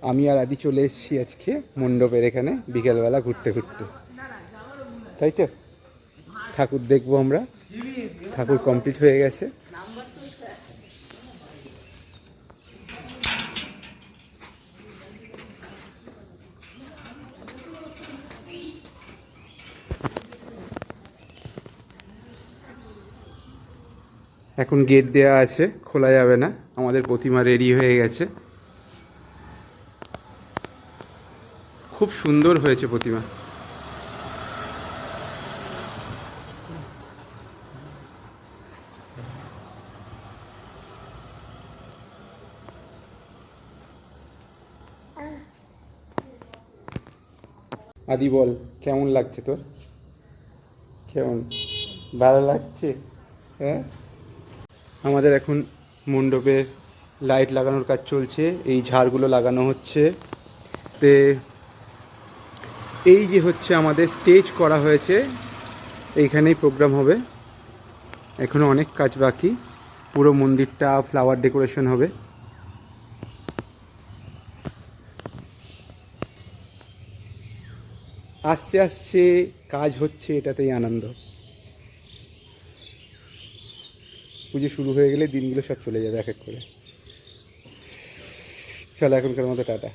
আমি আর আদি চলে এসেছি আজকে মণ্ডপের এখানে বিকেলবেলা ঘুরতে ঘুরতে, তাই তো। ঠাকুর দেখবো আমরা, ঠাকুর কমপ্লিট হয়ে গেছে। এখন গেট দেওয়া আছে, খোলা যাবে না। আমাদের প্রতিমা রেডি হয়ে গেছে, খুব সুন্দর হয়েছে প্রতিমা। আদি বল, কেমন লাগছে তোর? কেমন, ভালো লাগছে? হ্যাঁ, আমাদের এখন মণ্ডপে লাইট লাগানোর কাজ চলছে, এই ঝাড়গুলো লাগানো হচ্ছে। তে এই যে হচ্ছে আমাদের স্টেজ করা হয়েছে, এইখানেই প্রোগ্রাম হবে। এখনও অনেক কাজ বাকি, পুরো মন্দিরটা ফ্লাওয়ার ডেকোরেশন হবে। আসছে আসছে কাজ হচ্ছে, এটাতেই আনন্দ। পুজো শুরু হয়ে গেলে দিনগুলো সব চলে যাবে এক এক করে। চলো এখনকার মতো টাটা।